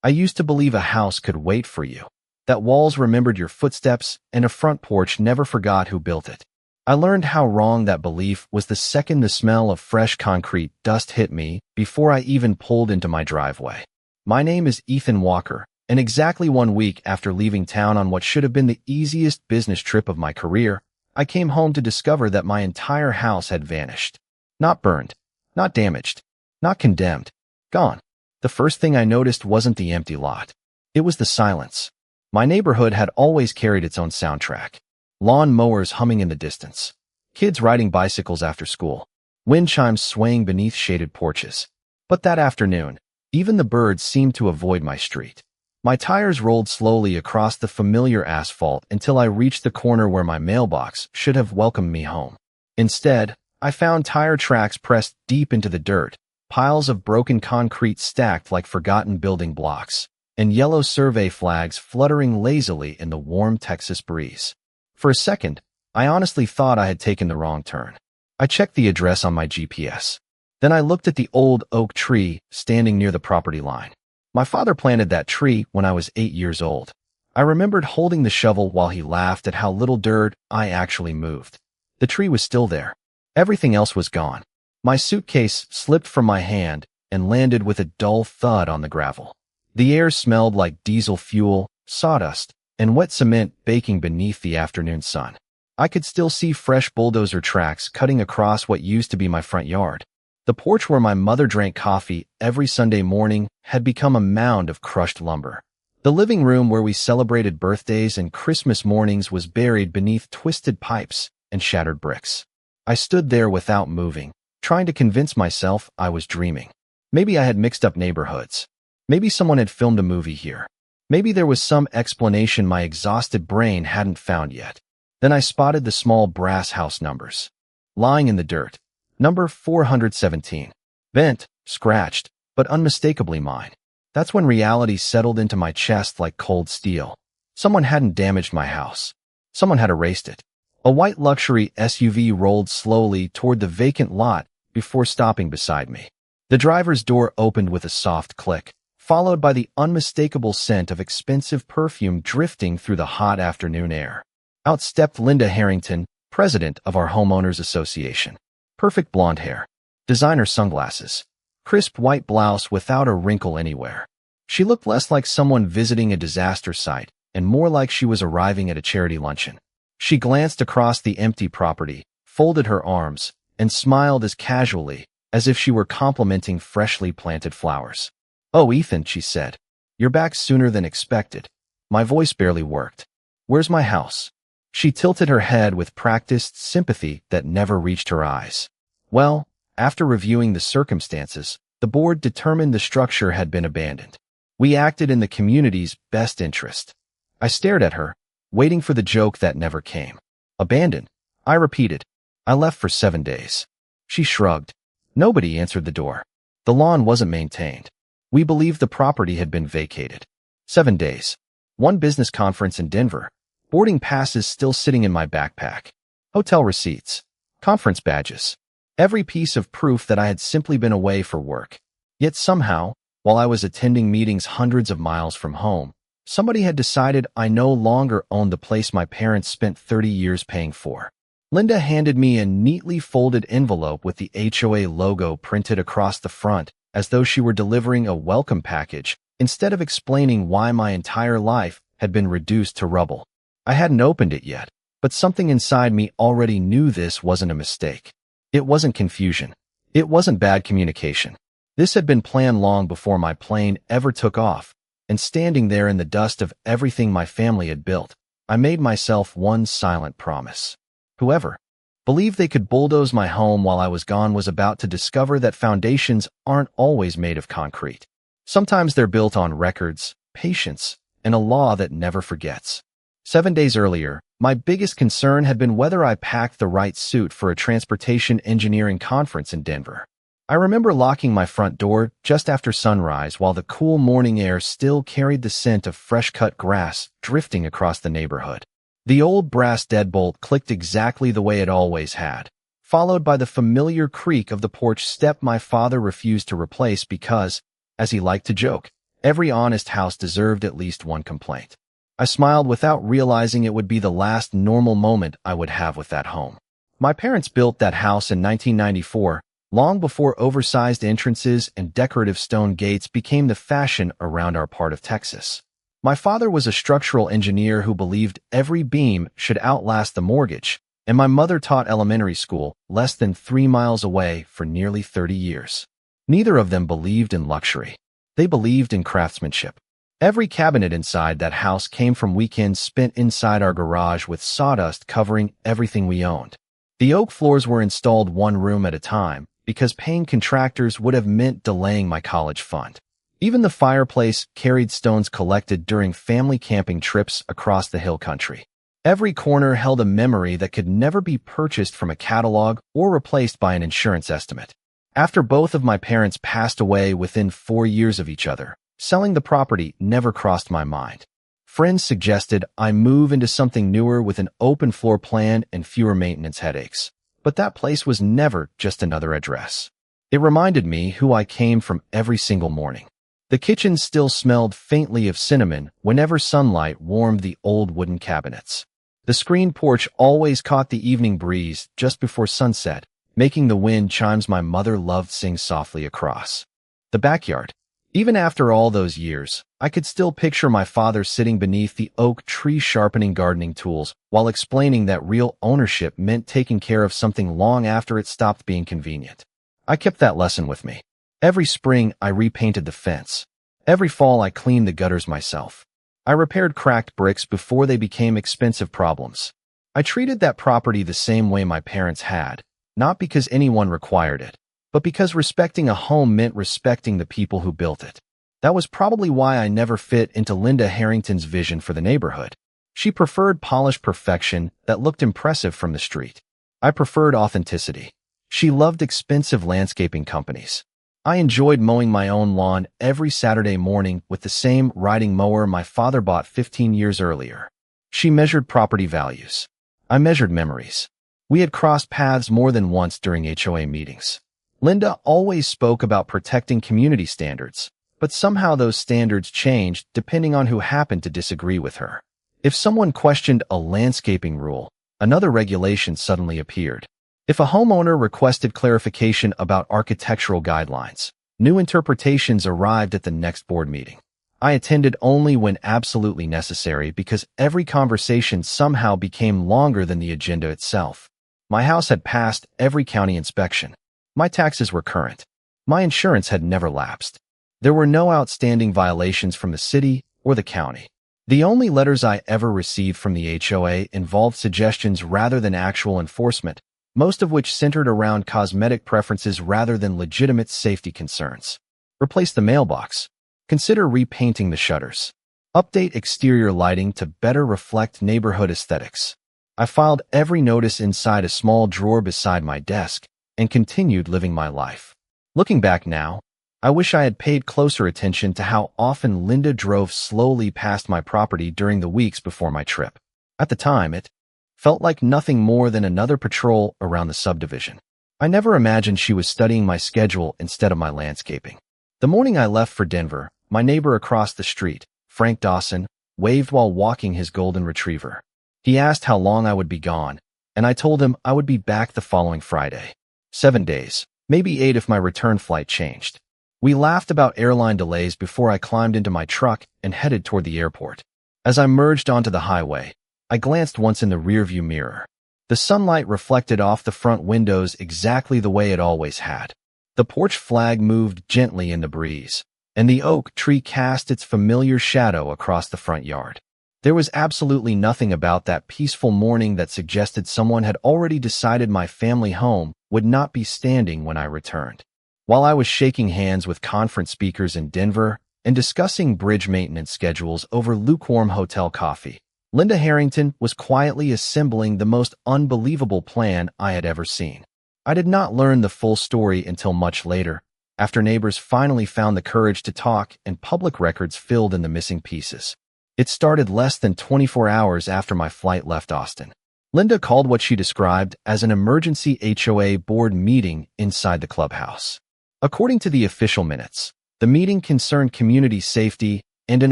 I used to believe a house could wait for you, that walls remembered your footsteps and a front porch never forgot who built it. I learned how wrong that belief was the second the smell of fresh concrete dust hit me before I even pulled into my driveway. My name is Ethan Walker, and exactly 1 week after leaving town on what should have been the easiest business trip of my career, I came home to discover that my entire house had vanished. Not burned, not damaged, not condemned, gone. The first thing I noticed wasn't the empty lot. It was the silence. My neighborhood had always carried its own soundtrack. Lawn mowers humming in the distance, kids riding bicycles after school, wind chimes swaying beneath shaded porches. But that afternoon, even the birds seemed to avoid my street. My tires rolled slowly across the familiar asphalt until I reached the corner where my mailbox should have welcomed me home. Instead, I found tire tracks pressed deep into the dirt, piles of broken concrete stacked like forgotten building blocks, and yellow survey flags fluttering lazily in the warm Texas breeze. For a second, I honestly thought I had taken the wrong turn. I checked the address on my GPS. Then I looked at the old oak tree standing near the property line. My father planted that tree when I was 8 years old. I remembered holding the shovel while he laughed at how little dirt I actually moved. The tree was still there. Everything else was gone. My suitcase slipped from my hand and landed with a dull thud on the gravel. The air smelled like diesel fuel, sawdust, and wet cement baking beneath the afternoon sun. I could still see fresh bulldozer tracks cutting across what used to be my front yard. The porch where my mother drank coffee every Sunday morning had become a mound of crushed lumber. The living room where we celebrated birthdays and Christmas mornings was buried beneath twisted pipes and shattered bricks. I stood there without moving, trying to convince myself I was dreaming. Maybe I had mixed up neighborhoods. Maybe someone had filmed a movie here. Maybe there was some explanation my exhausted brain hadn't found yet. Then I spotted the small brass house numbers. Lying in the dirt. Number 417. Bent, scratched, but unmistakably mine. That's when reality settled into my chest like cold steel. Someone hadn't damaged my house. Someone had erased it. A white luxury SUV rolled slowly toward the vacant lot before stopping beside me. The driver's door opened with a soft click, followed by the unmistakable scent of expensive perfume drifting through the hot afternoon air. Out stepped Linda Harrington, president of our homeowners association. Perfect blonde hair, designer sunglasses, crisp white blouse without a wrinkle anywhere. She looked less like someone visiting a disaster site and more like she was arriving at a charity luncheon. She glanced across the empty property, folded her arms, and smiled as casually as if she were complimenting freshly planted flowers. "Oh, Ethan," she said, "you're back sooner than expected." My voice barely worked. "Where's my house?" She tilted her head with practiced sympathy that never reached her eyes. "Well, after reviewing the circumstances, the board determined the structure had been abandoned. We acted in the community's best interest." I stared at her, waiting for the joke that never came. "Abandoned?" I repeated. "I left for 7 days." She shrugged. Nobody answered the door. The lawn wasn't maintained. We believed the property had been vacated. 7 days. One business conference in Denver. Boarding passes still sitting in my backpack. Hotel receipts. Conference badges. Every piece of proof that I had simply been away for work. Yet somehow, while I was attending meetings hundreds of miles from home, somebody had decided I no longer owned the place my parents spent 30 years paying for. Linda handed me a neatly folded envelope with the HOA logo printed across the front, as though she were delivering a welcome package, instead of explaining why my entire life had been reduced to rubble. I hadn't opened it yet, but something inside me already knew this wasn't a mistake. It wasn't confusion. It wasn't bad communication. This had been planned long before my plane ever took off, and standing there in the dust of everything my family had built, I made myself one silent promise. Whoever believed they could bulldoze my home while I was gone was about to discover that foundations aren't always made of concrete. Sometimes they're built on records, patience, and a law that never forgets. 7 days earlier, my biggest concern had been whether I packed the right suit for a transportation engineering conference in Denver. I remember locking my front door just after sunrise while the cool morning air still carried the scent of fresh-cut grass drifting across the neighborhood. The old brass deadbolt clicked exactly the way it always had, followed by the familiar creak of the porch step my father refused to replace because, as he liked to joke, Every honest house deserved at least one complaint. I smiled without realizing it would be the last normal moment I would have with that home. My parents built that house in 1994, long before oversized entrances and decorative stone gates became the fashion around our part of Texas. My father was a structural engineer who believed every beam should outlast the mortgage, and my mother taught elementary school less than 3 miles away for nearly 30 years. Neither of them believed in luxury. They believed in craftsmanship. Every cabinet inside that house came from weekends spent inside our garage with sawdust covering everything we owned. The oak floors were installed one room at a time because paying contractors would have meant delaying my college fund. Even the fireplace carried stones collected during family camping trips across the hill country. Every corner held a memory that could never be purchased from a catalog or replaced by an insurance estimate. After both of my parents passed away within 4 years of each other, selling the property never crossed my mind. Friends suggested I move into something newer with an open floor plan and fewer maintenance headaches. But that place was never just another address. It reminded me who I came from every single morning. The kitchen still smelled faintly of cinnamon whenever sunlight warmed the old wooden cabinets. The screened porch always caught the evening breeze just before sunset, making the wind chimes my mother loved sing softly across. The backyard. Even after all those years, I could still picture my father sitting beneath the oak tree sharpening gardening tools while explaining that real ownership meant taking care of something long after it stopped being convenient. I kept that lesson with me. Every spring, I repainted the fence. Every fall, I cleaned the gutters myself. I repaired cracked bricks before they became expensive problems. I treated that property the same way my parents had, not because anyone required it, but because respecting a home meant respecting the people who built it. That was probably why I never fit into Linda Harrington's vision for the neighborhood. She preferred polished perfection that looked impressive from the street. I preferred authenticity. She loved expensive landscaping companies. I enjoyed mowing my own lawn every Saturday morning with the same riding mower my father bought 15 years earlier. She measured property values. I measured memories. We had crossed paths more than once during HOA meetings. Linda always spoke about protecting community standards, but somehow those standards changed depending on who happened to disagree with her. If someone questioned a landscaping rule, another regulation suddenly appeared. If a homeowner requested clarification about architectural guidelines, new interpretations arrived at the next board meeting. I attended only when absolutely necessary because every conversation somehow became longer than the agenda itself. My house had passed every county inspection. My taxes were current. My insurance had never lapsed. There were no outstanding violations from the city or the county. The only letters I ever received from the HOA involved suggestions rather than actual enforcement, most of which centered around cosmetic preferences rather than legitimate safety concerns. Replace the mailbox. Consider repainting the shutters. Update exterior lighting to better reflect neighborhood aesthetics. I filed every notice inside a small drawer beside my desk and continued living my life. Looking back now, I wish I had paid closer attention to how often Linda drove slowly past my property during the weeks before my trip. At the time, it felt like nothing more than another patrol around the subdivision. I never imagined she was studying my schedule instead of my landscaping. The morning I left for Denver, my neighbor across the street, Frank Dawson, waved while walking his golden retriever. He asked how long I would be gone, and I told him I would be back the following Friday. 7 days, maybe 8 if my return flight changed. We laughed about airline delays before I climbed into my truck and headed toward the airport. As I merged onto the highway, I glanced once in the rearview mirror. The sunlight reflected off the front windows exactly the way it always had. The porch flag moved gently in the breeze, and the oak tree cast its familiar shadow across the front yard. There was absolutely nothing about that peaceful morning that suggested someone had already decided my family home would not be standing when I returned. While I was shaking hands with conference speakers in Denver and discussing bridge maintenance schedules over lukewarm hotel coffee, Linda Harrington was quietly assembling the most unbelievable plan I had ever seen. I did not learn the full story until much later, after neighbors finally found the courage to talk and public records filled in the missing pieces. It started less than 24 hours after my flight left Austin. Linda called what she described as an emergency HOA board meeting inside the clubhouse. According to the official minutes, The meeting concerned community safety and an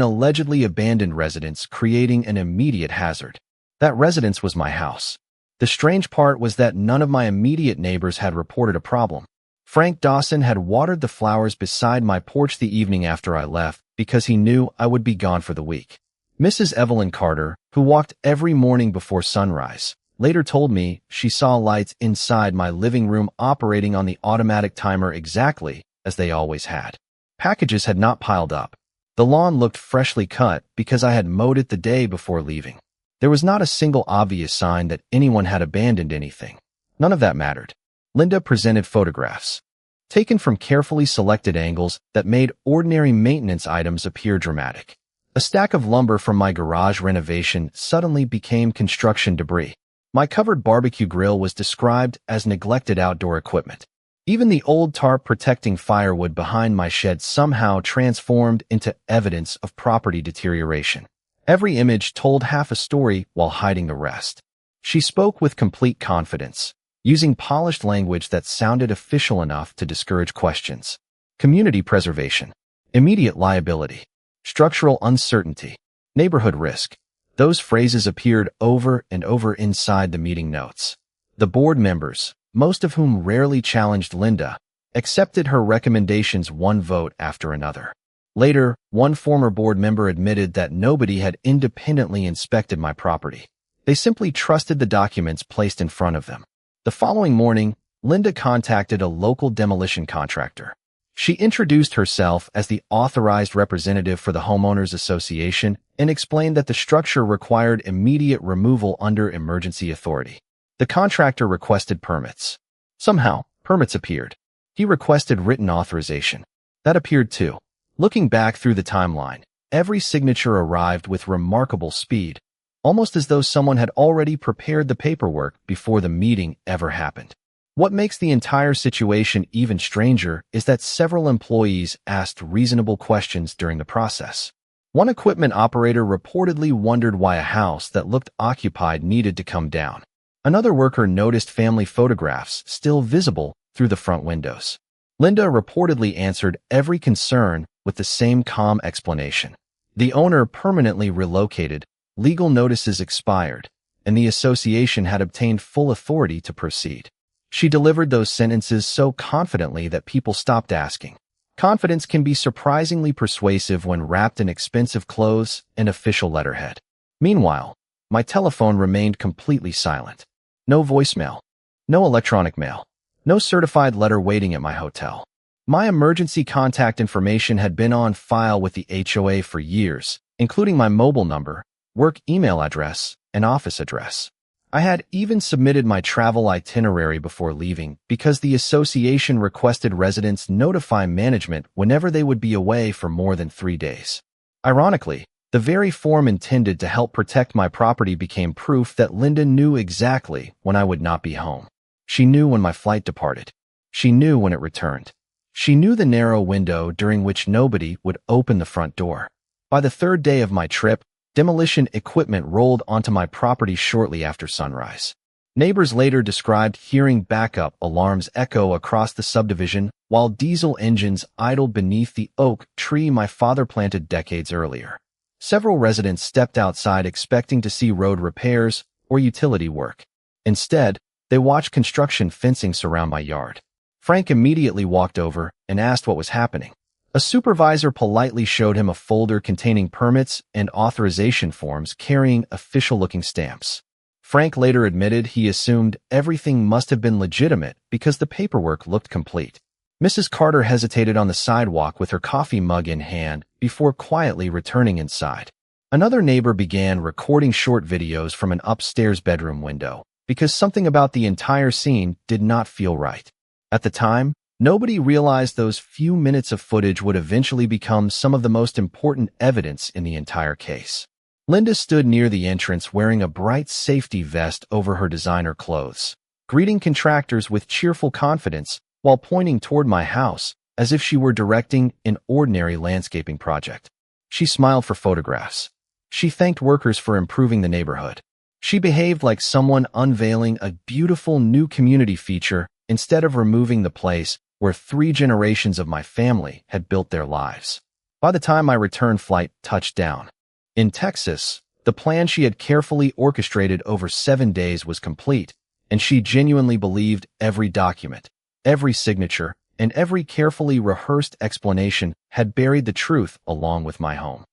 allegedly abandoned residence, creating an immediate hazard. That residence was my house. The strange part was that none of my immediate neighbors had reported a problem. Frank Dawson had watered the flowers beside my porch the evening after I left because he knew I would be gone for the week. Mrs. Evelyn Carter, who walked every morning before sunrise, later told me she saw lights inside my living room operating on the automatic timer exactly as they always had. Packages had not piled up. The lawn looked freshly cut because I had mowed it the day before leaving. There was not a single obvious sign that anyone had abandoned anything. None of that mattered. Linda presented photographs, taken from carefully selected angles that made ordinary maintenance items appear dramatic. A stack of lumber from my garage renovation suddenly became construction debris. My covered barbecue grill was described as neglected outdoor equipment. Even the old tarp protecting firewood behind my shed somehow transformed into evidence of property deterioration. Every image told half a story while hiding the rest. She spoke with complete confidence, using polished language that sounded official enough to discourage questions. Community preservation, immediate liability, structural uncertainty, neighborhood risk. Those phrases appeared over and over inside the meeting notes. The board members, most of whom rarely challenged Linda, accepted her recommendations one vote after another. Later, one former board member admitted that nobody had independently inspected my property. They simply trusted the documents placed in front of them. The following morning, Linda contacted a local demolition contractor. She introduced herself as the authorized representative for the Homeowners Association and explained that the structure required immediate removal under emergency authority. The contractor requested permits. Somehow, permits appeared. He requested written authorization. That appeared too. Looking back through the timeline, every signature arrived with remarkable speed, almost as though someone had already prepared the paperwork before the meeting ever happened. What makes the entire situation even stranger is that several employees asked reasonable questions during the process. One equipment operator reportedly wondered why a house that looked occupied needed to come down. Another worker noticed family photographs still visible through the front windows. Linda reportedly answered every concern with the same calm explanation. The owner permanently relocated, legal notices expired, and the association had obtained full authority to proceed. She delivered those sentences so confidently that people stopped asking. Confidence can be surprisingly persuasive when wrapped in expensive clothes and official letterhead. Meanwhile, my telephone remained completely silent. No voicemail, no electronic mail, no certified letter waiting at my hotel. My emergency contact information had been on file with the HOA for years, including my mobile number, work email address, and office address. I had even submitted my travel itinerary before leaving because the association requested residents notify management whenever they would be away for more than 3 days. Ironically, the very form intended to help protect my property became proof that Linda knew exactly when I would not be home. She knew when my flight departed. She knew when it returned. She knew the narrow window during which nobody would open the front door. By the third day of my trip, demolition equipment rolled onto my property shortly after sunrise. Neighbors later described hearing backup alarms echo across the subdivision while diesel engines idled beneath the oak tree my father planted decades earlier. Several residents stepped outside expecting to see road repairs or utility work. Instead, they watched construction fencing surround my yard. Frank immediately walked over and asked what was happening. A supervisor politely showed him a folder containing permits and authorization forms carrying official-looking stamps. Frank later admitted he assumed everything must have been legitimate because the paperwork looked complete. Mrs. Carter hesitated on the sidewalk with her coffee mug in hand before quietly returning inside. Another neighbor began recording short videos from an upstairs bedroom window because something about the entire scene did not feel right. At the time, nobody realized those few minutes of footage would eventually become some of the most important evidence in the entire case. Linda stood near the entrance wearing a bright safety vest over her designer clothes, greeting contractors with cheerful confidence while pointing toward my house as if she were directing an ordinary landscaping project. She smiled for photographs. She thanked workers for improving the neighborhood. She behaved like someone unveiling a beautiful new community feature instead of removing the place where 3 generations of my family had built their lives. By the time my return flight touched down in Texas, the plan she had carefully orchestrated over 7 days was complete, and she genuinely believed every document, every signature, and every carefully rehearsed explanation had buried the truth along with my home.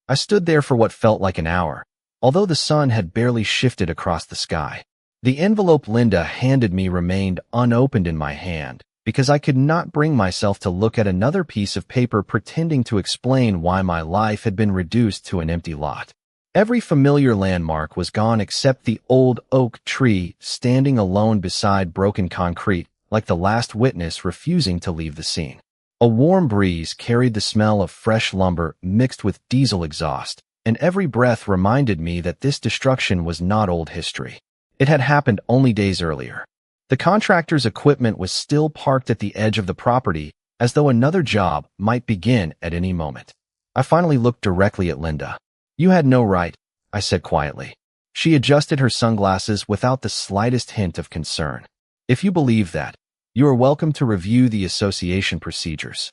I stood there for what felt like an hour, although the sun had barely shifted across the sky. The envelope Linda handed me remained unopened in my hand because I could not bring myself to look at another piece of paper pretending to explain why my life had been reduced to an empty lot. Every familiar landmark was gone except the old oak tree standing alone beside broken concrete, like the last witness refusing to leave the scene. A warm breeze carried the smell of fresh lumber mixed with diesel exhaust, and every breath reminded me that this destruction was not old history. It had happened only days earlier. The contractor's equipment was still parked at the edge of the property, as though another job might begin at any moment. I finally looked directly at Linda. "You had no right," I said quietly. She adjusted her sunglasses without the slightest hint of concern. "If you believe that, you are welcome to review the association procedures."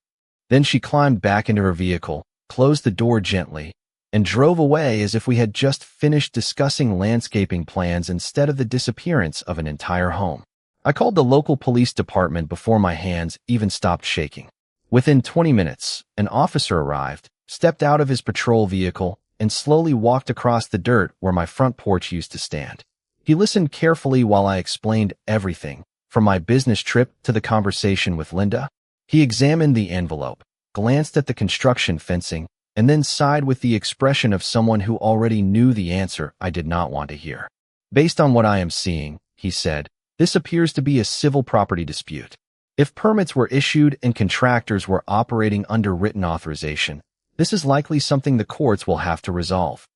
Then she climbed back into her vehicle, closed the door gently, and drove away as if we had just finished discussing landscaping plans instead of the disappearance of an entire home. I called the local police department before my hands even stopped shaking. Within 20 minutes, an officer arrived, stepped out of his patrol vehicle, and slowly walked across the dirt where my front porch used to stand. He listened carefully while I explained everything, from my business trip to the conversation with Linda. He examined the envelope, glanced at the construction fencing, and then sighed with the expression of someone who already knew the answer I did not want to hear. "Based on what I am seeing," he said, "this appears to be a civil property dispute. If permits were issued and contractors were operating under written authorization, this is likely something the courts will have to resolve."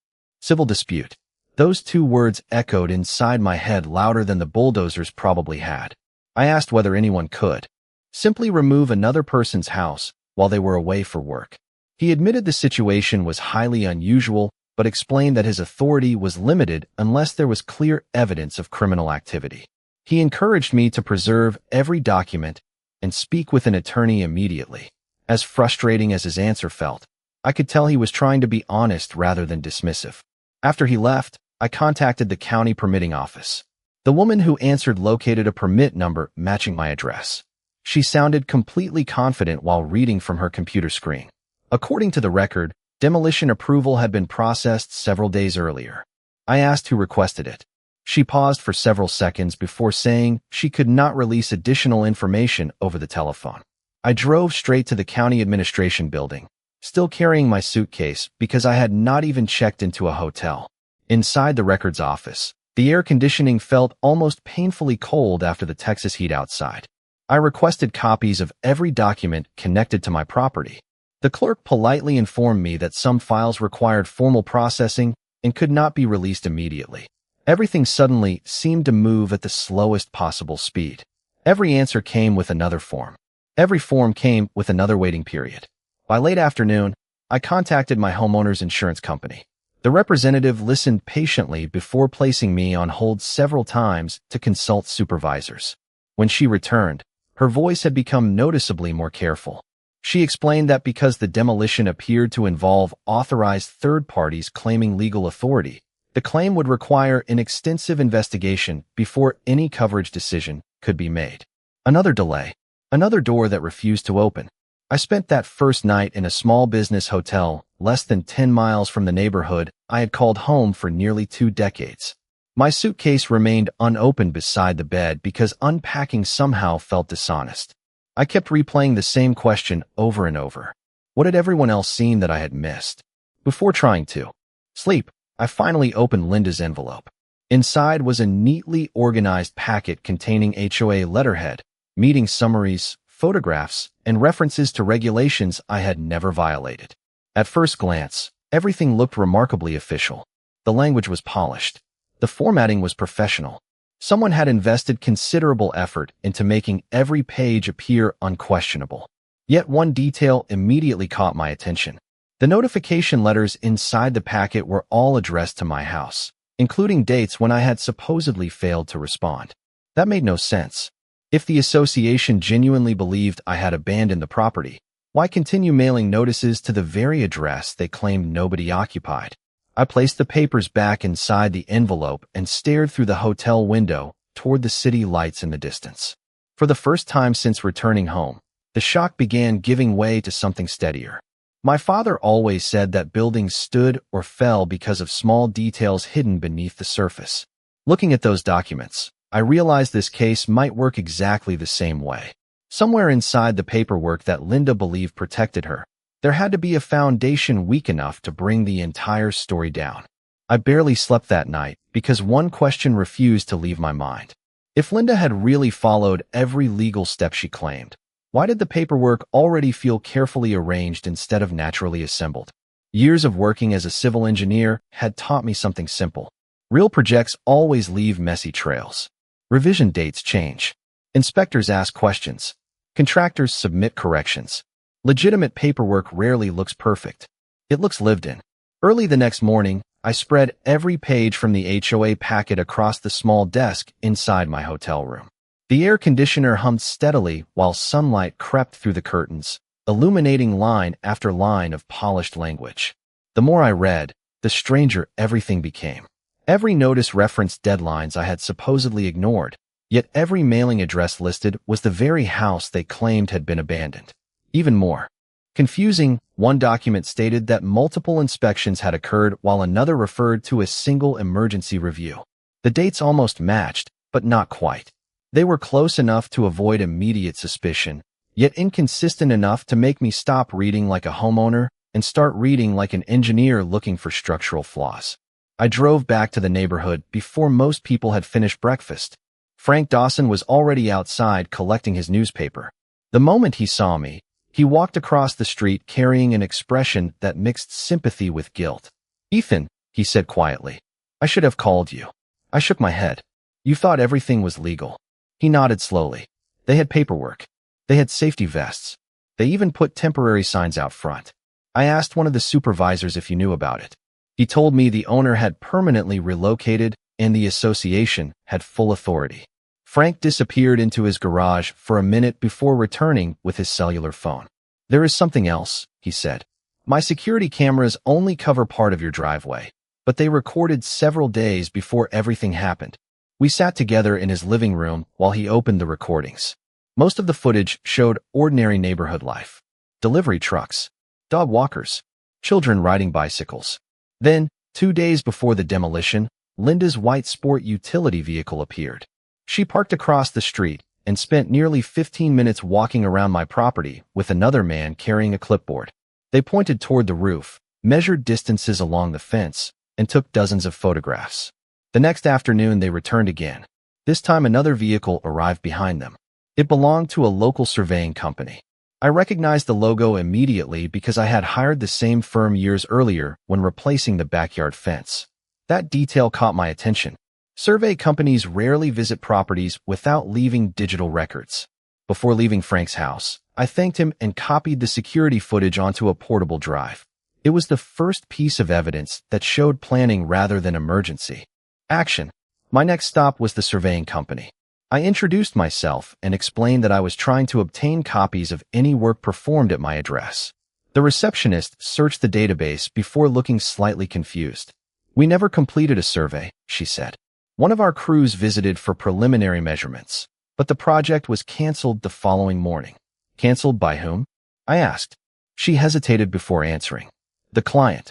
Civil dispute. Those 2 words echoed inside my head louder than the bulldozers probably had. I asked whether anyone could simply remove another person's house while they were away for work. He admitted the situation was highly unusual, but explained that his authority was limited unless there was clear evidence of criminal activity. He encouraged me to preserve every document and speak with an attorney immediately. As frustrating as his answer felt, I could tell he was trying to be honest rather than dismissive. After he left, I contacted the county permitting office. The woman who answered located a permit number matching my address. She sounded completely confident while reading from her computer screen. According to the record, demolition approval had been processed several days earlier. I asked who requested it. She paused for several seconds before saying she could not release additional information over the telephone. I drove straight to the county administration building, still carrying my suitcase because I had not even checked into a hotel. Inside the records office, the air conditioning felt almost painfully cold after the Texas heat outside. I requested copies of every document connected to my property. The clerk politely informed me that some files required formal processing and could not be released immediately. Everything suddenly seemed to move at the slowest possible speed. Every answer came with another form. Every form came with another waiting period. By late afternoon, I contacted my homeowner's insurance company. The representative listened patiently before placing me on hold several times to consult supervisors. When she returned, her voice had become noticeably more careful. She explained that because the demolition appeared to involve authorized third parties claiming legal authority, the claim would require an extensive investigation before any coverage decision could be made. Another delay. Another door that refused to open. I spent that first night in a small business hotel less than 10 miles from the neighborhood I had called home for nearly 2 decades. My suitcase remained unopened beside the bed because unpacking somehow felt dishonest. I kept replaying the same question over and over. What had everyone else seen that I had missed? Before trying to sleep, I finally opened Linda's envelope. Inside was a neatly organized packet containing HOA letterhead, meeting summaries, photographs, and references to regulations I had never violated. At first glance, everything looked remarkably official. The language was polished. The formatting was professional. Someone had invested considerable effort into making every page appear unquestionable. Yet one detail immediately caught my attention. The notification letters inside the packet were all addressed to my house, including dates when I had supposedly failed to respond. That made no sense. If the association genuinely believed I had abandoned the property, why continue mailing notices to the very address they claimed nobody occupied? I placed the papers back inside the envelope and stared through the hotel window toward the city lights in the distance. For the first time since returning home, the shock began giving way to something steadier. My father always said that buildings stood or fell because of small details hidden beneath the surface. Looking at those documents, I realized this case might work exactly the same way. Somewhere inside the paperwork that Linda believed protected her, there had to be a foundation weak enough to bring the entire story down. I barely slept that night because one question refused to leave my mind. If Linda had really followed every legal step she claimed, why did the paperwork already feel carefully arranged instead of naturally assembled? Years of working as a civil engineer had taught me something simple. Real projects always leave messy trails. Revision dates change. Inspectors ask questions. Contractors submit corrections. Legitimate paperwork rarely looks perfect. It looks lived in. Early the next morning, I spread every page from the HOA packet across the small desk inside my hotel room. The air conditioner hummed steadily while sunlight crept through the curtains, illuminating line after line of polished language. The more I read, the stranger everything became. Every notice referenced deadlines I had supposedly ignored, yet every mailing address listed was the very house they claimed had been abandoned. Even more confusing, one document stated that multiple inspections had occurred while another referred to a single emergency review. The dates almost matched, but not quite. They were close enough to avoid immediate suspicion, yet inconsistent enough to make me stop reading like a homeowner and start reading like an engineer looking for structural flaws. I drove back to the neighborhood before most people had finished breakfast. Frank Dawson was already outside collecting his newspaper. The moment he saw me, he walked across the street carrying an expression that mixed sympathy with guilt. "Ethan," he said quietly, "I should have called you." I shook my head. "You thought everything was legal." He nodded slowly. "They had paperwork. They had safety vests. They even put temporary signs out front. I asked one of the supervisors if he knew about it. He told me the owner had permanently relocated and the association had full authority." Frank disappeared into his garage for a minute before returning with his cellular phone. "There is something else," he said. "My security cameras only cover part of your driveway, but they recorded several days before everything happened." We sat together in his living room while he opened the recordings. Most of the footage showed ordinary neighborhood life. Delivery trucks, dog walkers, children riding bicycles. Then, 2 days before the demolition, Linda's white sport utility vehicle appeared. She parked across the street and spent nearly 15 minutes walking around my property with another man carrying a clipboard. They pointed toward the roof, measured distances along the fence, and took dozens of photographs. The next afternoon they returned again. This time another vehicle arrived behind them. It belonged to a local surveying company. I recognized the logo immediately because I had hired the same firm years earlier when replacing the backyard fence. That detail caught my attention. Survey companies rarely visit properties without leaving digital records. Before leaving Frank's house, I thanked him and copied the security footage onto a portable drive. It was the first piece of evidence that showed planning rather than emergency. Action. My next stop was the surveying company. I introduced myself and explained that I was trying to obtain copies of any work performed at my address. The receptionist searched the database before looking slightly confused. "We never completed a survey," she said. "One of our crews visited for preliminary measurements, but the project was canceled the following morning." "Canceled by whom?" I asked. She hesitated before answering. "The client."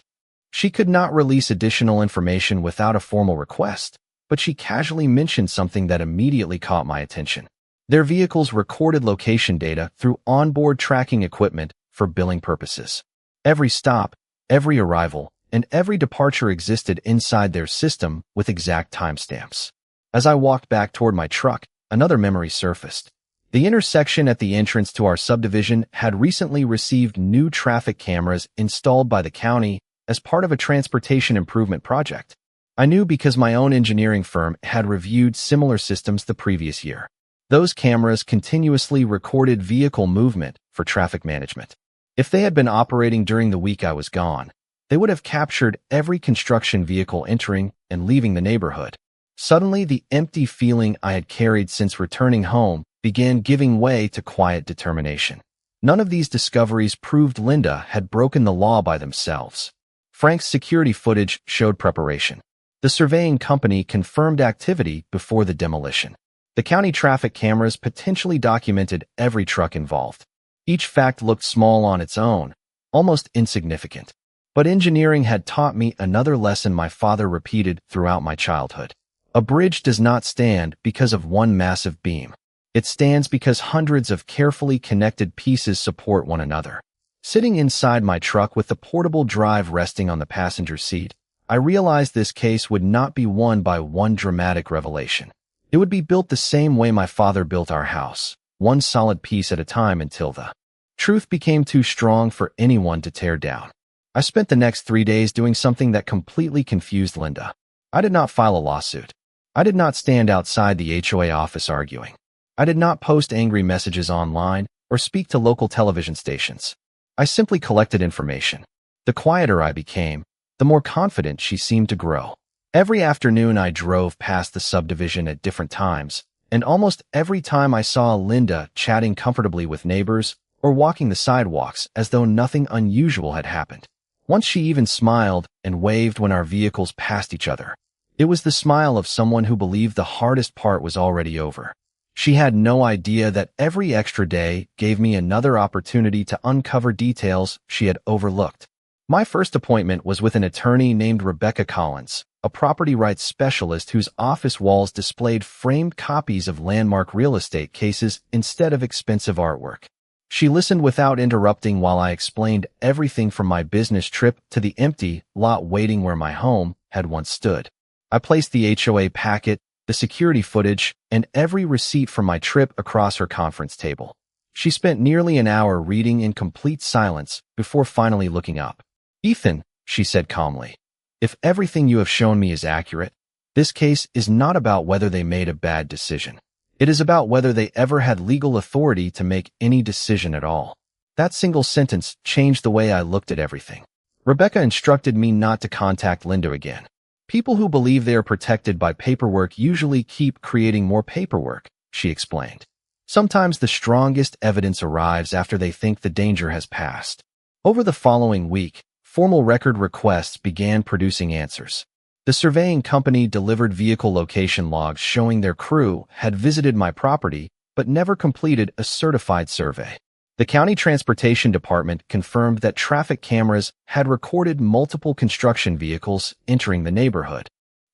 She could not release additional information without a formal request, but she casually mentioned something that immediately caught my attention. Their vehicles recorded location data through onboard tracking equipment for billing purposes. Every stop, every arrival, and every departure existed inside their system with exact timestamps. As I walked back toward my truck, another memory surfaced. The intersection at the entrance to our subdivision had recently received new traffic cameras installed by the county as part of a transportation improvement project. I knew because my own engineering firm had reviewed similar systems the previous year. Those cameras continuously recorded vehicle movement for traffic management. If they had been operating during the week I was gone, they would have captured every construction vehicle entering and leaving the neighborhood. Suddenly, the empty feeling I had carried since returning home began giving way to quiet determination. None of these discoveries proved Linda had broken the law by themselves. Frank's security footage showed preparation. The surveying company confirmed activity before the demolition. The county traffic cameras potentially documented every truck involved. Each fact looked small on its own, almost insignificant. But engineering had taught me another lesson my father repeated throughout my childhood. A bridge does not stand because of one massive beam. It stands because hundreds of carefully connected pieces support one another. Sitting inside my truck with the portable drive resting on the passenger seat, I realized this case would not be won by one dramatic revelation. It would be built the same way my father built our house, one solid piece at a time until the truth became too strong for anyone to tear down. I spent the next 3 days doing something that completely confused Linda. I did not file a lawsuit. I did not stand outside the HOA office arguing. I did not post angry messages online or speak to local television stations. I simply collected information. The quieter I became, the more confident she seemed to grow. Every afternoon I drove past the subdivision at different times, and almost every time I saw Linda chatting comfortably with neighbors or walking the sidewalks as though nothing unusual had happened. Once she even smiled and waved when our vehicles passed each other. It was the smile of someone who believed the hardest part was already over. She had no idea that every extra day gave me another opportunity to uncover details she had overlooked. My first appointment was with an attorney named Rebecca Collins, a property rights specialist whose office walls displayed framed copies of landmark real estate cases instead of expensive artwork. She listened without interrupting while I explained everything from my business trip to the empty lot waiting where my home had once stood. I placed the HOA packet, the security footage, and every receipt from my trip across her conference table. She spent nearly an hour reading in complete silence before finally looking up. "Ethan," she said calmly, "if everything you have shown me is accurate, this case is not about whether they made a bad decision. It is about whether they ever had legal authority to make any decision at all." That single sentence changed the way I looked at everything. Rebecca instructed me not to contact Linda again. People who believe they are protected by paperwork usually keep creating more paperwork, she explained. Sometimes the strongest evidence arrives after they think the danger has passed. Over the following week, formal record requests began producing answers. The surveying company delivered vehicle location logs showing their crew had visited my property but never completed a certified survey. The county transportation department confirmed that traffic cameras had recorded multiple construction vehicles entering the neighborhood.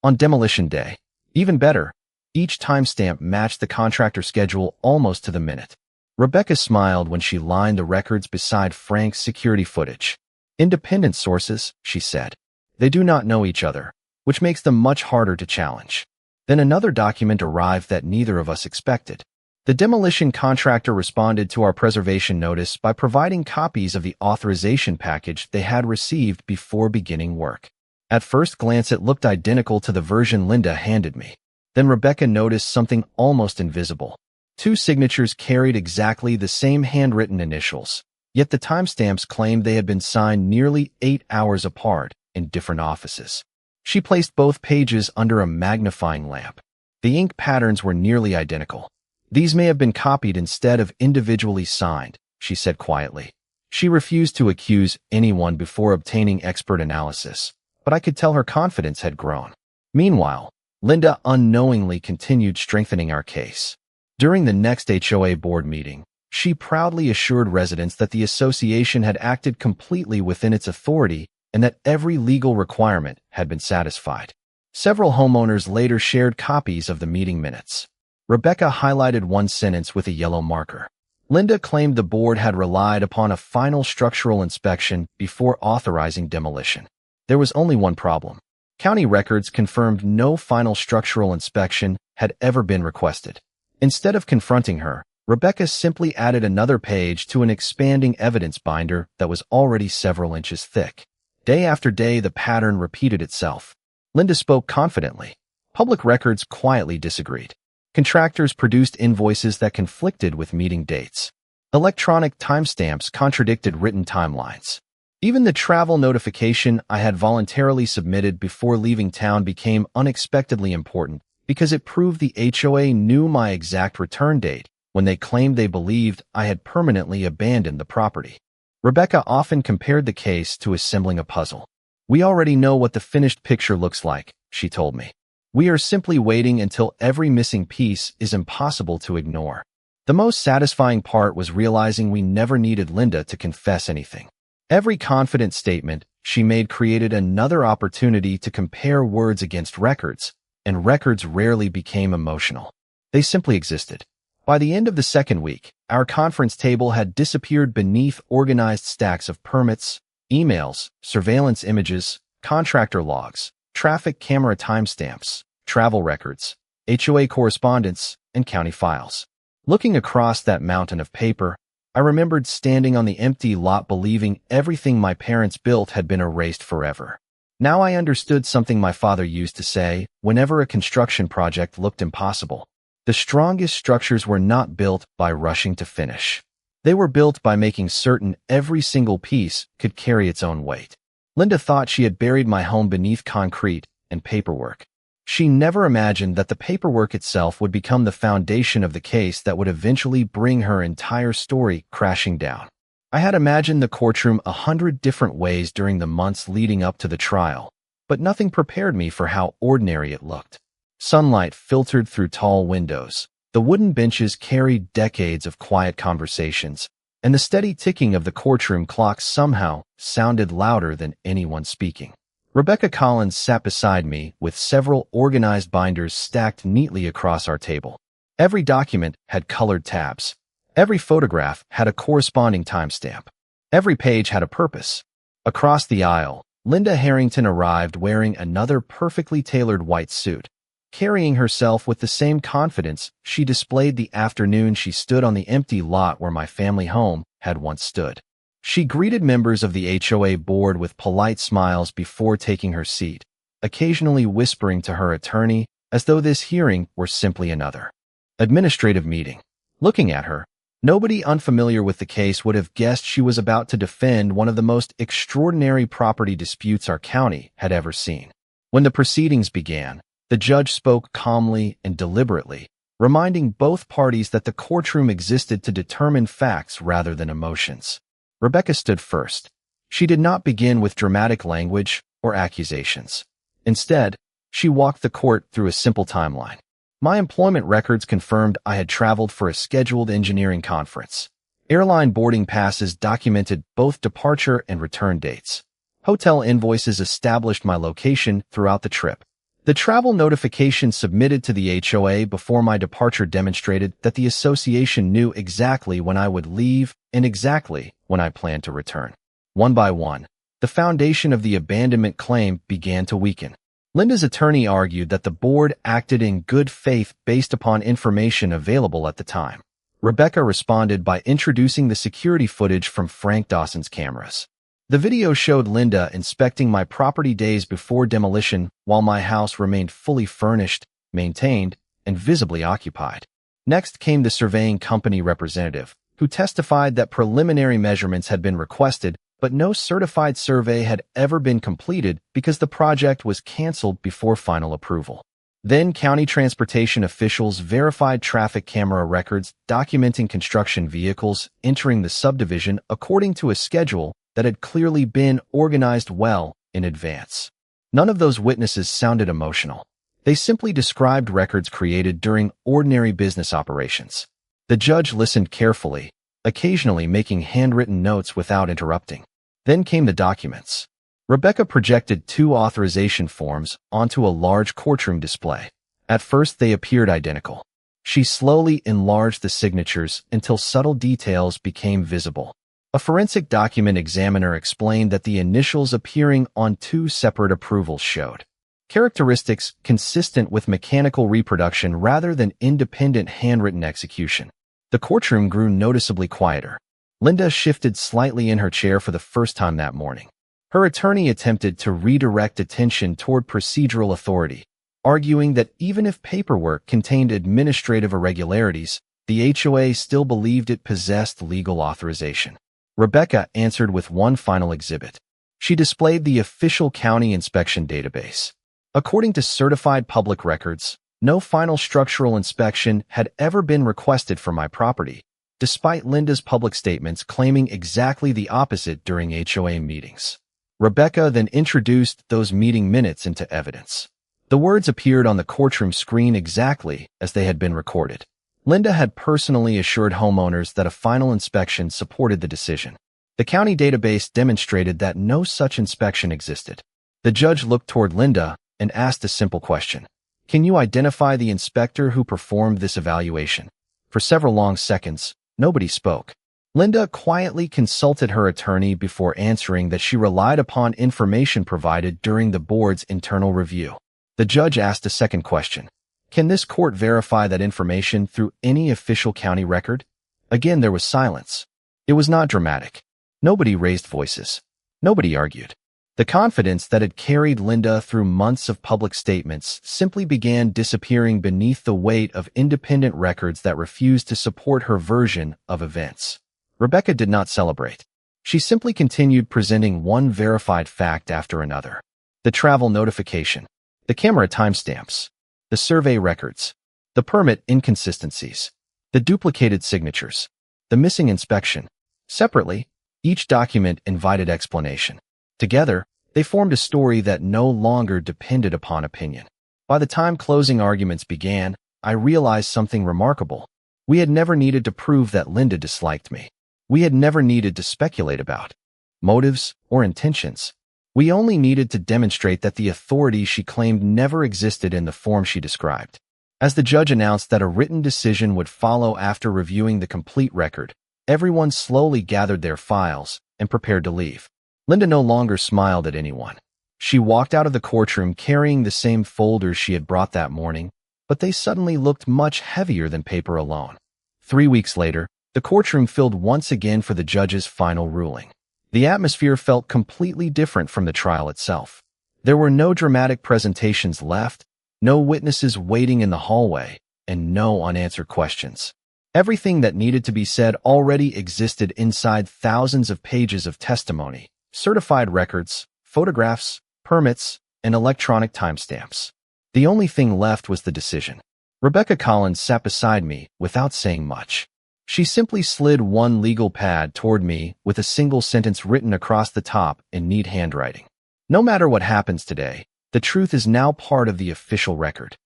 On demolition day, even better, each timestamp matched the contractor schedule almost to the minute. Rebecca smiled when she lined the records beside Frank's security footage. "Independent sources," she said. "They do not know each other, which makes them much harder to challenge." Then another document arrived that neither of us expected. The demolition contractor responded to our preservation notice by providing copies of the authorization package they had received before beginning work. At first glance, it looked identical to the version Linda handed me. Then Rebecca noticed something almost invisible. 2 signatures carried exactly the same handwritten initials, yet the timestamps claimed they had been signed nearly 8 hours apart in different offices. She placed both pages under a magnifying lamp. The ink patterns were nearly identical. "These may have been copied instead of individually signed," she said quietly. She refused to accuse anyone before obtaining expert analysis, but I could tell her confidence had grown. Meanwhile, Linda unknowingly continued strengthening our case. During the next HOA board meeting, she proudly assured residents that the association had acted completely within its authority and that every legal requirement had been satisfied. Several homeowners later shared copies of the meeting minutes. Rebecca highlighted one sentence with a yellow marker. Linda claimed the board had relied upon a final structural inspection before authorizing demolition. There was only one problem. County records confirmed no final structural inspection had ever been requested. Instead of confronting her, Rebecca simply added another page to an expanding evidence binder that was already several inches thick. Day after day, the pattern repeated itself. Linda spoke confidently. Public records quietly disagreed. Contractors produced invoices that conflicted with meeting dates. Electronic timestamps contradicted written timelines. Even the travel notification I had voluntarily submitted before leaving town became unexpectedly important because it proved the HOA knew my exact return date when they claimed they believed I had permanently abandoned the property. Rebecca often compared the case to assembling a puzzle. "We already know what the finished picture looks like," she told me. "We are simply waiting until every missing piece is impossible to ignore." The most satisfying part was realizing we never needed Linda to confess anything. Every confident statement she made created another opportunity to compare words against records, and records rarely became emotional. They simply existed. By the end of the second week, our conference table had disappeared beneath organized stacks of permits, emails, surveillance images, contractor logs, traffic camera timestamps, travel records, HOA correspondence, and county files. Looking across that mountain of paper, I remembered standing on the empty lot believing everything my parents built had been erased forever. Now I understood something my father used to say whenever a construction project looked impossible. The strongest structures were not built by rushing to finish. They were built by making certain every single piece could carry its own weight. Linda thought she had buried my home beneath concrete and paperwork. She never imagined that the paperwork itself would become the foundation of the case that would eventually bring her entire story crashing down. I had imagined the courtroom 100 different ways during the months leading up to the trial, but nothing prepared me for how ordinary it looked. Sunlight filtered through tall windows. The wooden benches carried decades of quiet conversations, and the steady ticking of the courtroom clock somehow sounded louder than anyone speaking. Rebecca Collins sat beside me with several organized binders stacked neatly across our table. Every document had colored tabs. Every photograph had a corresponding timestamp. Every page had a purpose. Across the aisle, Linda Harrington arrived wearing another perfectly tailored white suit, carrying herself with the same confidence she displayed the afternoon she stood on the empty lot where my family home had once stood. She greeted members of the HOA board with polite smiles before taking her seat, occasionally whispering to her attorney as though this hearing were simply another administrative meeting. Looking at her, nobody unfamiliar with the case would have guessed she was about to defend one of the most extraordinary property disputes our county had ever seen. When the proceedings began, the judge spoke calmly and deliberately, reminding both parties that the courtroom existed to determine facts rather than emotions. Rebecca stood first. She did not begin with dramatic language or accusations. Instead, she walked the court through a simple timeline. My employment records confirmed I had traveled for a scheduled engineering conference. Airline boarding passes documented both departure and return dates. Hotel invoices established my location throughout the trip. The travel notification submitted to the HOA before my departure demonstrated that the association knew exactly when I would leave and exactly when I planned to return. One by one, the foundation of the abandonment claim began to weaken. Linda's attorney argued that the board acted in good faith based upon information available at the time. Rebecca responded by introducing the security footage from Frank Dawson's cameras. The video showed Linda inspecting my property days before demolition while my house remained fully furnished, maintained, and visibly occupied. Next came the surveying company representative, who testified that preliminary measurements had been requested, but no certified survey had ever been completed because the project was canceled before final approval. Then county transportation officials verified traffic camera records documenting construction vehicles entering the subdivision according to a schedule that had clearly been organized well in advance. None of those witnesses sounded emotional. They simply described records created during ordinary business operations. The judge listened carefully, occasionally making handwritten notes without interrupting. Then came the documents. Rebecca projected 2 authorization forms onto a large courtroom display. At first, they appeared identical. She slowly enlarged the signatures until subtle details became visible. A forensic document examiner explained that the initials appearing on 2 separate approvals showed characteristics consistent with mechanical reproduction rather than independent handwritten execution. The courtroom grew noticeably quieter. Linda shifted slightly in her chair for the first time that morning. Her attorney attempted to redirect attention toward procedural authority, arguing that even if paperwork contained administrative irregularities, the HOA still believed it possessed legal authorization. Rebecca answered with one final exhibit. She displayed the official county inspection database. According to certified public records, No final structural inspection had ever been requested for my property, despite Linda's public statements claiming exactly the opposite during HOA meetings. Rebecca then introduced those meeting minutes into evidence. The words appeared on the courtroom screen exactly as they had been recorded. Linda had personally assured homeowners that a final inspection supported the decision. The county database demonstrated that no such inspection existed. The judge looked toward Linda and asked a simple question. Can you identify the inspector who performed this evaluation? For several long seconds, nobody spoke. Linda quietly consulted her attorney before answering that she relied upon information provided during the board's internal review. The judge asked a second question. Can this court verify that information through any official county record? Again, there was silence. It was not dramatic. Nobody raised voices. Nobody argued. The confidence that had carried Linda through months of public statements simply began disappearing beneath the weight of independent records that refused to support her version of events. Rebecca did not celebrate. She simply continued presenting one verified fact after another. The travel notification, the camera timestamps, the survey records, the permit inconsistencies, the duplicated signatures, the missing inspection. Separately, each document invited explanation. Together, they formed a story that no longer depended upon opinion. By the time closing arguments began, I realized something remarkable. We had never needed to prove that Linda disliked me. We had never needed to speculate about motives or intentions. We only needed to demonstrate that the authority she claimed never existed in the form she described. As the judge announced that a written decision would follow after reviewing the complete record, everyone slowly gathered their files and prepared to leave. Linda no longer smiled at anyone. She walked out of the courtroom carrying the same folders she had brought that morning, but they suddenly looked much heavier than paper alone. 3 weeks later, the courtroom filled once again for the judge's final ruling. The atmosphere felt completely different from the trial itself. There were no dramatic presentations left, no witnesses waiting in the hallway, and no unanswered questions. Everything that needed to be said already existed inside thousands of pages of testimony, certified records, photographs, permits, and electronic timestamps. The only thing left was the decision. Rebecca Collins sat beside me without saying much. She simply slid one legal pad toward me with a single sentence written across the top in neat handwriting. No matter what happens today, the truth is now part of the official record.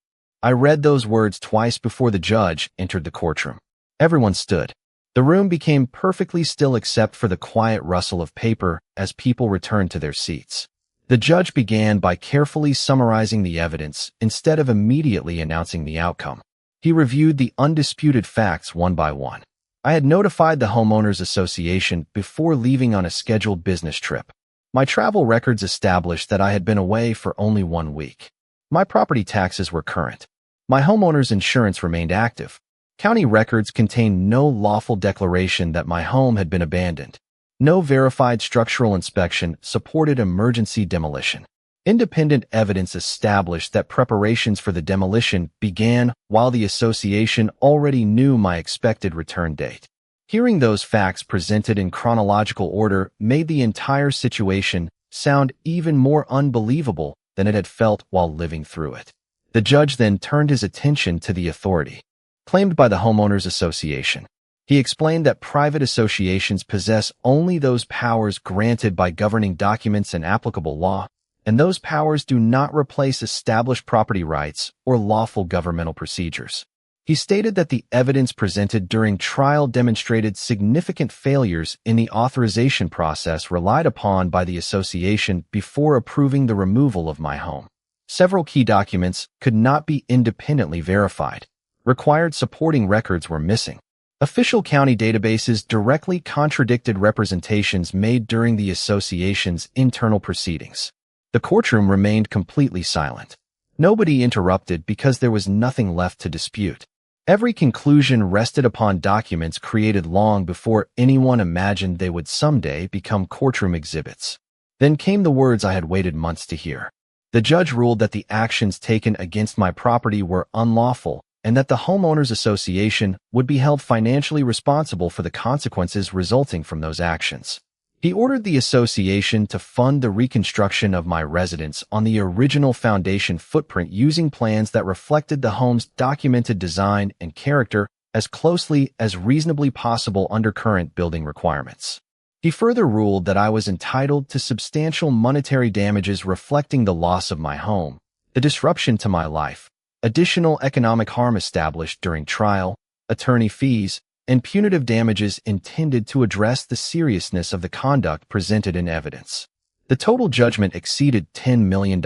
I read those words twice before the judge entered the courtroom. Everyone stood. The room became perfectly still except for the quiet rustle of paper as people returned to their seats. The judge began by carefully summarizing the evidence instead of immediately announcing the outcome. He reviewed the undisputed facts one by one. I had notified the Homeowners Association before leaving on a scheduled business trip. My travel records established that I had been away for only 1 week. My property taxes were current. My homeowner's insurance remained active. County records contained no lawful declaration that my home had been abandoned. No verified structural inspection supported emergency demolition. Independent evidence established that preparations for the demolition began while the association already knew my expected return date. Hearing those facts presented in chronological order made the entire situation sound even more unbelievable than it had felt while living through it. The judge then turned his attention to the authority claimed by the Homeowners Association. He explained that private associations possess only those powers granted by governing documents and applicable law, and those powers do not replace established property rights or lawful governmental procedures. He stated that the evidence presented during trial demonstrated significant failures in the authorization process relied upon by the association before approving the removal of my home. Several key documents could not be independently verified. Required supporting records were missing. Official county databases directly contradicted representations made during the association's internal proceedings. The courtroom remained completely silent. Nobody interrupted because there was nothing left to dispute. Every conclusion rested upon documents created long before anyone imagined they would someday become courtroom exhibits. Then came the words I had waited months to hear. The judge ruled that the actions taken against my property were unlawful and that the Homeowners Association would be held financially responsible for the consequences resulting from those actions. He ordered the association to fund the reconstruction of my residence on the original foundation footprint using plans that reflected the home's documented design and character as closely as reasonably possible under current building requirements. He further ruled that I was entitled to substantial monetary damages reflecting the loss of my home, the disruption to my life, additional economic harm established during trial, attorney fees, and punitive damages intended to address the seriousness of the conduct presented in evidence. The total judgment exceeded $10 million.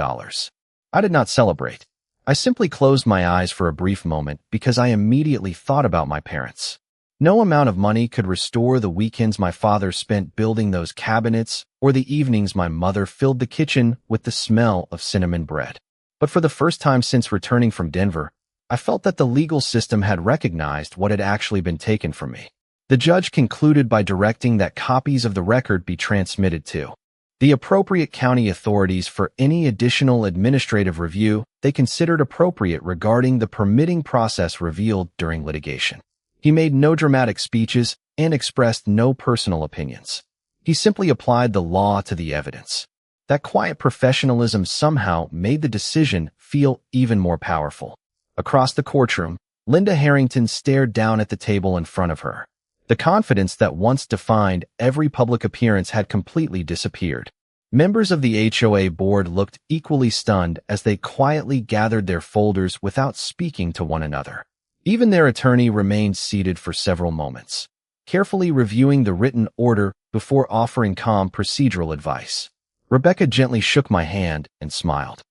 I did not celebrate. I simply closed my eyes for a brief moment because I immediately thought about my parents. No amount of money could restore the weekends my father spent building those cabinets or the evenings my mother filled the kitchen with the smell of cinnamon bread. But for the first time since returning from Denver, I felt that the legal system had recognized what had actually been taken from me. The judge concluded by directing that copies of the record be transmitted to the appropriate county authorities for any additional administrative review they considered appropriate regarding the permitting process revealed during litigation. He made no dramatic speeches and expressed no personal opinions. He simply applied the law to the evidence. That quiet professionalism somehow made the decision feel even more powerful. Across the courtroom, Linda Harrington stared down at the table in front of her. The confidence that once defined every public appearance had completely disappeared. Members of the HOA board looked equally stunned as they quietly gathered their folders without speaking to one another. Even their attorney remained seated for several moments, carefully reviewing the written order before offering calm procedural advice. Rebecca gently shook my hand and smiled.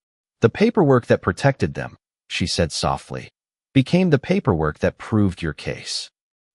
The paperwork that protected them, she said softly, became the paperwork that proved your case.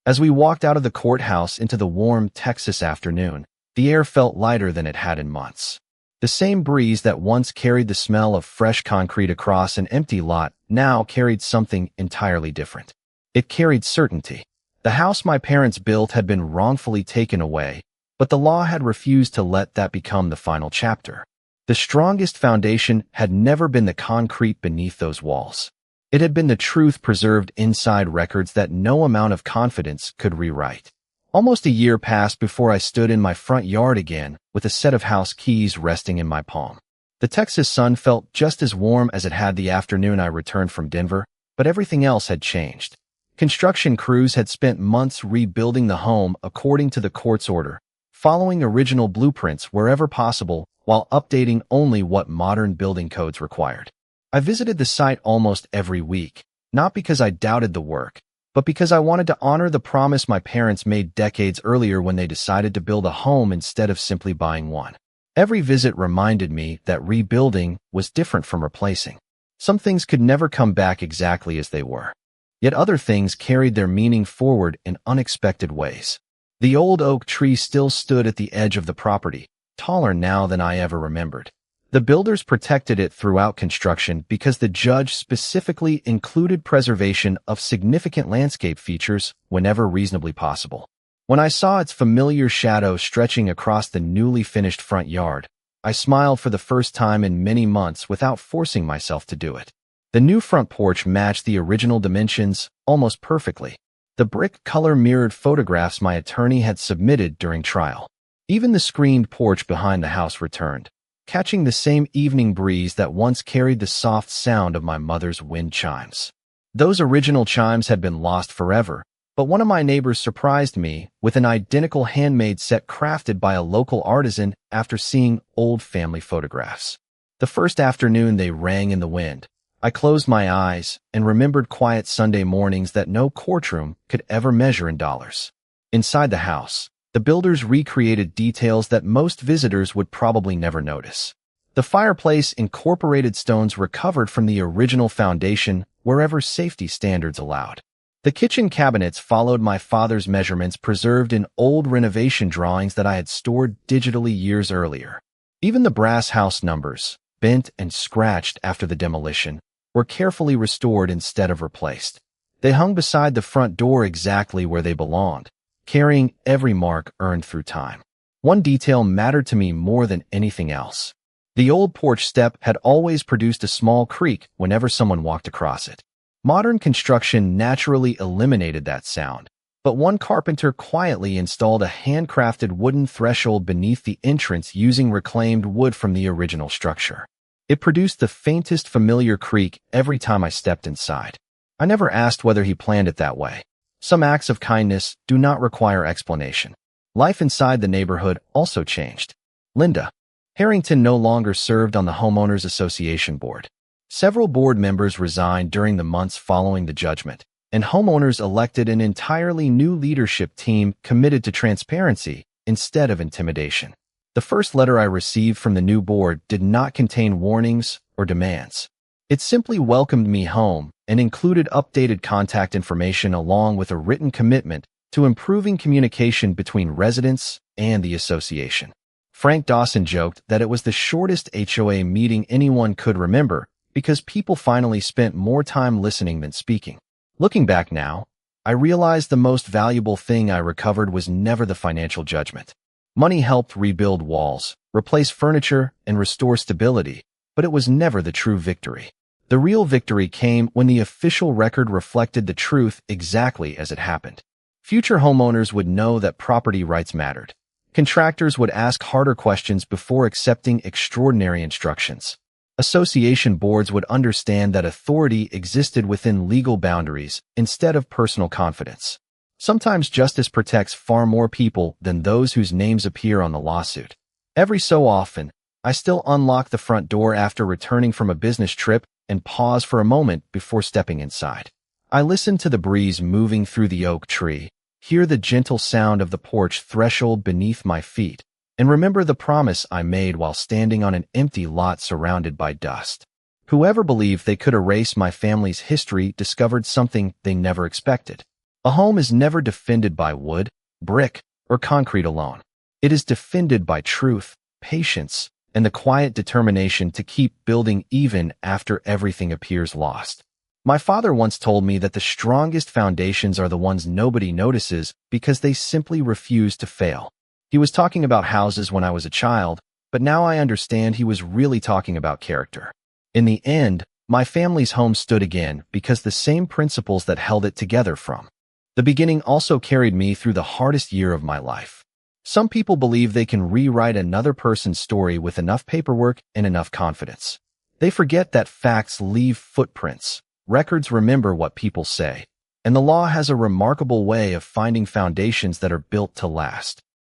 As we walked out of the courthouse into the warm Texas afternoon, the air felt lighter than it had in months. The same breeze that once carried the smell of fresh concrete across an empty lot now carried something entirely different. It carried certainty. The house my parents built had been wrongfully taken away, but the law had refused to let that become the final chapter. The strongest foundation had never been the concrete beneath those walls. It had been the truth preserved inside records that no amount of confidence could rewrite. Almost a year passed before I stood in my front yard again with a set of house keys resting in my palm. The Texas sun felt just as warm as it had the afternoon I returned from Denver, but everything else had changed. Construction crews had spent months rebuilding the home according to the court's order, following original blueprints wherever possible while updating only what modern building codes required. I visited the site almost every week, not because I doubted the work, but because I wanted to honor the promise my parents made decades earlier when they decided to build a home instead of simply buying one. Every visit reminded me that rebuilding was different from replacing. Some things could never come back exactly as they were. Yet other things carried their meaning forward in unexpected ways. The old oak tree still stood at the edge of the property, taller now than I ever remembered. The builders protected it throughout construction because the judge specifically included preservation of significant landscape features whenever reasonably possible. When I saw its familiar shadow stretching across the newly finished front yard, I smiled for the first time in many months without forcing myself to do it. The new front porch matched the original dimensions almost perfectly. The brick color mirrored photographs my attorney had submitted during trial. Even the screened porch behind the house returned, catching the same evening breeze that once carried the soft sound of my mother's wind chimes. Those original chimes had been lost forever, but one of my neighbors surprised me with an identical handmade set crafted by a local artisan after seeing old family photographs. The first afternoon they rang in the wind. I closed my eyes and remembered quiet Sunday mornings that no courtroom could ever measure in dollars. Inside the house, the builders recreated details that most visitors would probably never notice. The fireplace incorporated stones recovered from the original foundation wherever safety standards allowed. The kitchen cabinets followed my father's measurements preserved in old renovation drawings that I had stored digitally years earlier. Even the brass house numbers, bent and scratched after the demolition, were carefully restored instead of replaced. They hung beside the front door exactly where they belonged, carrying every mark earned through time. One detail mattered to me more than anything else. The old porch step had always produced a small creak whenever someone walked across it. Modern construction naturally eliminated that sound, But one carpenter quietly installed a handcrafted wooden threshold beneath the entrance using reclaimed wood from the original structure. It produced the faintest familiar creak every time I stepped inside. I never asked whether he planned it that way. Some acts of kindness do not require explanation. Life inside the neighborhood also changed. Linda Harrington no longer served on the Homeowners Association board. Several board members resigned during the months following the judgment, and homeowners elected an entirely new leadership team committed to transparency instead of intimidation. The first letter I received from the new board did not contain warnings or demands. It simply welcomed me home and included updated contact information along with a written commitment to improving communication between residents and the association. Frank Dawson joked that it was the shortest HOA meeting anyone could remember because people finally spent more time listening than speaking. Looking back now, I realized the most valuable thing I recovered was never the financial judgment. Money helped rebuild walls, replace furniture, and restore stability, but it was never the true victory. The real victory came when the official record reflected the truth exactly as it happened. Future homeowners would know that property rights mattered. Contractors would ask harder questions before accepting extraordinary instructions. Association boards would understand that authority existed within legal boundaries instead of personal confidence. Sometimes justice protects far more people than those whose names appear on the lawsuit. Every so often, I still unlock the front door after returning from a business trip and pause for a moment before stepping inside. I listen to the breeze moving through the oak tree, hear the gentle sound of the porch threshold beneath my feet, and remember the promise I made while standing on an empty lot surrounded by dust. Whoever believed they could erase my family's history discovered something they never expected. A home is never defended by wood, brick, or concrete alone. It is defended by truth, patience, and the quiet determination to keep building even after everything appears lost. My father once told me that the strongest foundations are the ones nobody notices because they simply refuse to fail. He was talking about houses when I was a child, but now I understand he was really talking about character. In the end, my family's home stood again because the same principles that held it together from the beginning also carried me through the hardest year of my life. Some people believe they can rewrite another person's story with enough paperwork and enough confidence. They forget that facts leave footprints, records remember what people say, and the law has a remarkable way of finding foundations that are built to last.